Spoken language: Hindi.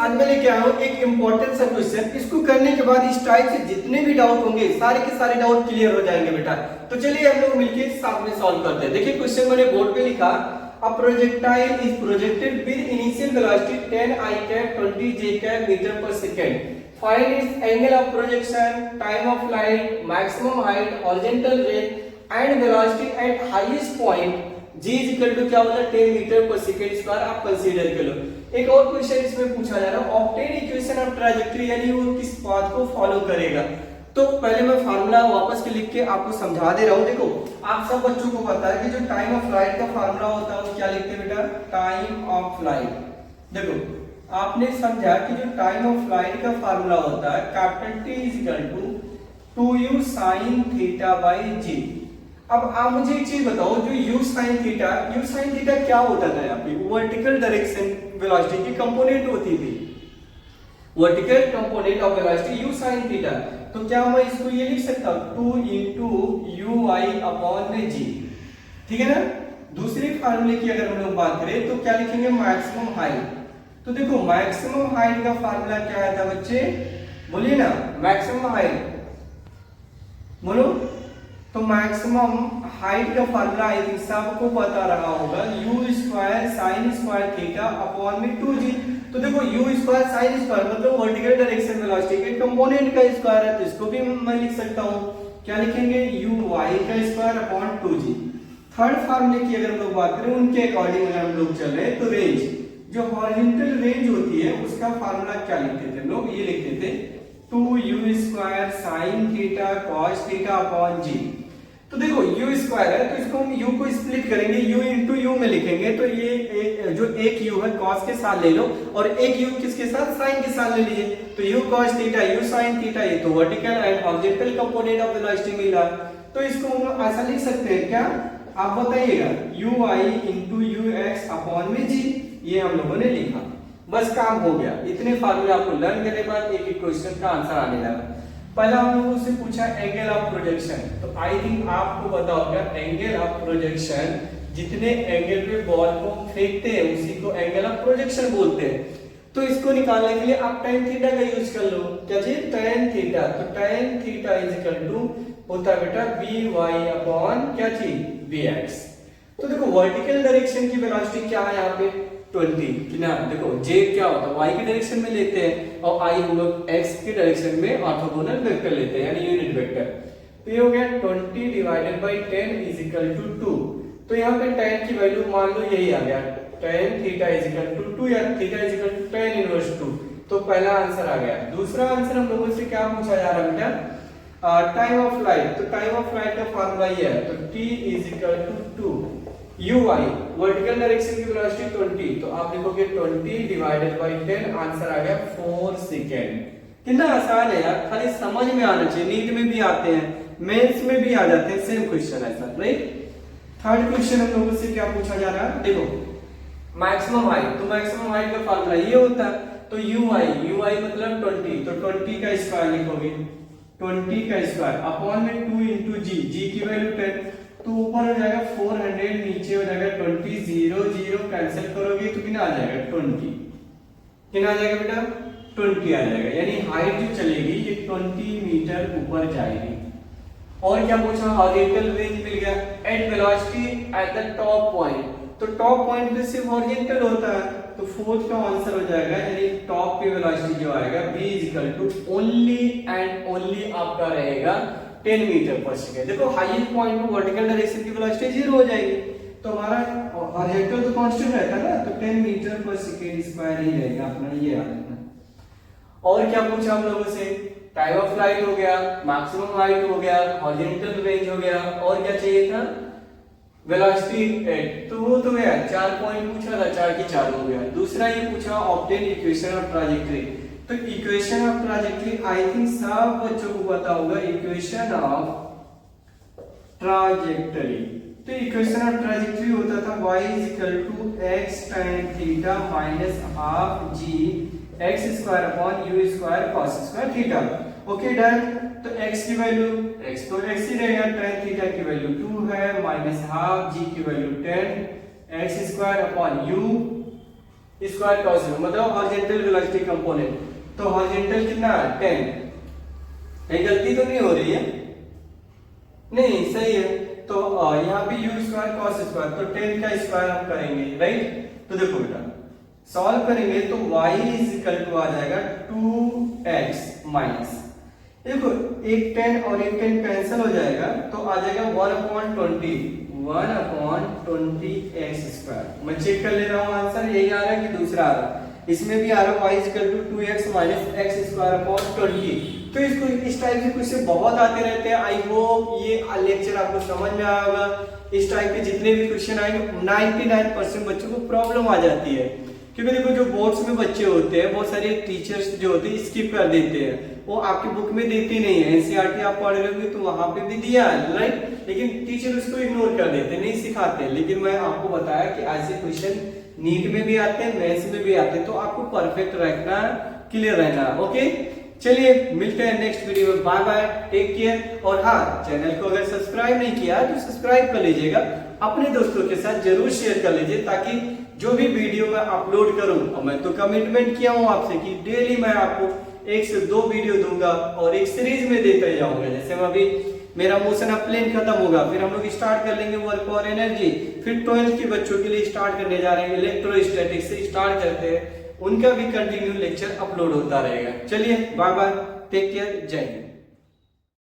आज मैं लेके आया हूँ एक इंपॉर्टेंट सा क्वेश्चन। इसको करने के बाद इस टाइप से जितने भी डाउट होंगे सारे के सारे डाउट क्लियर हो जाएंगे बेटा। तो चलिए हम लोग मिलके साथ में सॉल्व करते हैं। देखिए क्वेश्चन मैंने बोर्ड पे लिखा, a projectile is projected with initial velocity 10 i cap 20 j cap metre per second. Find its angle of projection, time of flight, maximum height, horizontal range and velocity at highest point g is equal to क्या बोला 10 मीटर पर सेकंड स्क्वायर। आप कंसीडर कर लो। एक और क्वेश्चन इसमें पूछा जा रहा है, ऑब्टेन इक्वेशन ऑफ ट्रैजेक्टरी, यानी वो किस पाथ को फॉलो करेगा। तो पहले मैं फार्मूला वापस के लिख के आपको समझा दे रहा हूं। देखो आप सब बच्चों को पता है कि जो टाइम ऑफ फ्लाइट का फार्मूला होता है वो क्या लिखते हैं बेटा, टाइम ऑफ फ्लाइट। देखो आपने समझा कि जो टाइम ऑफ फ्लाइट का फार्मूला होता है capital T is equal to 2u sin theta by g. अब आप मुझे एक चीज बताओ, जो u sin थीटा क्या होता था यहाँ पे, वर्टिकल डायरेक्शन वेलोसिटी की कंपोनेंट होती थी, vertical component of velocity u sin theta. तो क्या मैं इसको ये लिख सकता हूँ 2 into ui अपॉन में g, ठीक है ना। दूसरे फार्मूले की अगर हम लोग बात करें तो क्या लिखेंगे, मैक्सिमम हाइट। तो देखो मैक्सिमम हाइट का फार्मूला क्या आया था बच्चे, बोलिए ना, मैक्सिमम हाइट बोलो। तो मैक्सिमम हाइट का फार्मूला आई थिंक सबको पता रहा होगा, u square sine square theta upon में 2g। तो देखो u स्क्वायर साइन स्क्वायर मतलब वर्टिकल डायरेक्शन वेलोसिटी के कंपोनेंट का स्क्वायर है, तो इसको भी मैं लिख सकता हूं। क्या लिखेंगे, uy का स्क्वायर अपॉन 2g। थर्ड फार्मूले की अगर हम लोग बात करें उनके अकॉर्डिंग अगर हम लोग चल रहे हैं तो रेंज, जो हॉरिजॉन्टल रेंज होती है उसका फार्मूला क्या लिखते थे हम लोग, ये लिखते थे 2u square sine theta cos theta upon g। तो देखो u स्क्वायर है तो इसको हम u को स्प्लिट करेंगे, u इंटू u में लिखेंगे। तो ये जो एक u है cos के साथ ले लो और एक u किसके साथ, sin के साथ ले लीजिए। तो u cos theta u sin theta, ये तो vertical and horizontal component of velocity मिल रहा है। तो इसको हम ऐसा लिख सकते हैं क्या, आप बताइएगा, ui इंटू ux अपॉन में g। ये हम लोगों ने लिखा, बस काम हो गया। इतने फार्मूले आपको लर्न करने के बाद एक क्वेश्चन का आंसर आने लगा। पहला हम लोगों से पूछा एंगल ऑफ प्रोजेक्शन, तो आई थिंक आपको पता होगा एंगल ऑफ प्रोजेक्शन, जितने एंगल पे बॉल को फेंकते हैं उसी को एंगल ऑफ प्रोजेक्शन बोलते हैं। तो इसको निकालने के लिए आप tan थीटा का यूज कर लो। क्या चीज, tan थीटा। तो tan theta is equal to होता है बेटा by अपॉन क्या चीज, bx। तो देखो वर्टिकल डायरेक्शन की वेलोसिटी क्या है यहाँ पे 20 ना। देखो j क्या होता है, y की डायरेक्शन में लेते हैं और i हम लोग x की डायरेक्शन में ऑर्थोगोनल वेक्टर लेते हैं, यानी यूनिट वेक्टर। तो ये हो गया 20 divided by 10 is equal to 2। तो यहाँ पे tan की वैल्यू मान लो यही आ गया, tan theta is equal to 2 या theta is equal to tan inverse 2। तो पहला आंसर आ गया। दूसरा आंसर हम लोगों से क्या पूछा जा रहा है बेटा, टाइम ऑफ फ्लाइट। तो टाइम ऑफ फ्लाइट का फार्मूला ये है, तो t is equal to 2 ui, vertical direction की वेलोसिटी 20। तो आप लिखोगे 20 डिवाइडेड बाय 10, आंसर आ गया 4 सेकंड। कितना आसान है यार, खाली समझ में आना चाहिए। नीट में भी आते हैं, मेंस में भी आ जाते हैं, सेम क्वेश्चन है सर, राइट। थर्ड क्वेश्चन हम लोगों से क्या पूछा जा रहा है, देखो मैक्सिमम हाइट। तो मैक्सिमम हाइट का फार्मूला ये होता है, तो ui मतलब 20, तो 20 का स्क्वायर लिखोगे, 20 का स्क्वायर अपॉन में 2 इंटू g की वैल्यू 10। तो ऊपर हो जाएगा 400, नीचे हो जाएगा 20, 0 0 कैंसिल करोगे तो कितना आ जाएगा 20। कितना आ जाएगा बेटा, 20 आ जाएगा। यानी हाइट जो चलेगी ये 20 मीटर ऊपर जाएगी। और क्या पूछा, हॉरिजॉन्टल रेंज मिल गया at velocity at the top point. तो टॉप पॉइंट पे सिर्फ हॉरिजॉन्टल होता है, तो फोर्थ का आंसर हो जाएगा, यानी टॉप पे वेलोसिटी जो आएगा v is equal to only and only आपका रहेगा 10 मीटर पर सेकंड। देखो हाईएस्ट पॉइंट पे वर्टिकल डायरेक्शन की वेलोसिटी 0 हो जाएगी, तो हमारा हॉरिजॉन्टल तो कांस्टेंट रहता है ना, तो 10 मीटर पर सेकंड स्क्वायर ही रहेगा अपना, ये आ जाएगा। और क्या पूछा हम लोगों से, टाइम ऑफ फ्लाइट हो गया, मैक्सिमम हाइट हो गया, हॉरिजॉन्टल रेंज हो गया, और क्या चाहिए था, वेलोसिटी एट। तो वो तो गया 4 पॉइंट पूछा था, 4 की 4 हो गया। दूसरा ये पूछा ऑब्टेन इक्वेशन ऑफ ट्रैजेक्टरी। तो equation of trajectory I think सब बच्चों को पता होगा, इक्वेशन ऑफ ट्रैजेक्टरी। तो इक्वेशन ऑफ ट्रैजेक्टरी होता था y is equal to x tan theta minus half g x square upon u square cos square theta. Okay done. तो x की वैल्यू x तो x ही रहेगा, tan थीटा की वैल्यू 2 है, माइनस हाफ g की value 10 x square upon u square cos square मतलब हॉरिजॉन्टल वेलोसिटी कंपोनेंट। तो हॉरिजॉन्टल कितना है 10, कहीं गलती तो नहीं हो रही है? नहीं, सही है। तो यहाँ पे u स्क्वायर cos स्क्वायर, तो 10 का स्क्वायर हम करेंगे, राइट? तो देखो बेटा सॉल्व करेंगे तो y इज इक्वल टू आ जाएगा 2x माइनस, देखो एक 10 और एक 10 कैंसिल हो जाएगा तो आ जाएगा 1/20 x स्क्वायर। मैं चेक कर ले रहा हूँ आंसर यही आ रहा है कि दूसरा आ रहा है? इसमें भी आ रहा है y equal to 2x minus x square upon 20। तो इसको इस टाइप के क्वेश्चन बहुत आते रहते हैं। आई होप ये लेक्चर आपको समझ में आया होगा। इस टाइप के जितने भी क्वेश्चन आएंगे 99% बच्चों को प्रॉब्लम आ जाती है, क्योंकि देखो जो बोर्ड्स में बच्चे होते हैं बहुत सारे टीचर्स जो होते हैं स्किप कर देते हैं, वो आपकी बुक में देते नहीं है। एनसीईआरटी आप पढ़ रहे होंगे तो वहां पे भी दिया है, राइट? लेकिन टीचर उसको इग्नोर कर देते, नहीं सिखाते। लेकिन मैं आपको बताया कि ऐसे क्वेश्चन नीट में भी आते हैं, मेंस में भी आते हैं, तो आपको परफेक्ट रखना, क्लियर रहना। ओके, चलिए मिलते हैं नेक्स्ट वीडियो में। Bye bye, take care. और हाँ, चैनल को अगर सब्सक्राइब नहीं किया तो सब्सक्राइब कर लीजिएगा, अपने दोस्तों के साथ जरूर शेयर कर लीजिए, ताकि जो भी वीडियो मैं अपलोड करूं, और मैं तो कमिटमेंट किया हूं आपसे कि डेली मैं आपको 1 से 2 वीडियो दूंगा और एक सीरीज में देते जाऊंगा। जैसे मैं अभी मेरा मोशन ऑफ प्लेन खत्म होगा, फिर हम लोग स्टार्ट कर लेंगे वर्क फॉर एनर्जी, फिर 12th के बच्चों के लिए स्टार्ट करने जा रहे हैं, इलेक्ट्रोस्टैटिक्स से स्टार्ट करते हैं, उनका भी कंटिन्यू लेक्चर अपलोड होता रहेगा। चलिए बाय बाय, टेक केयर, जय हिंद।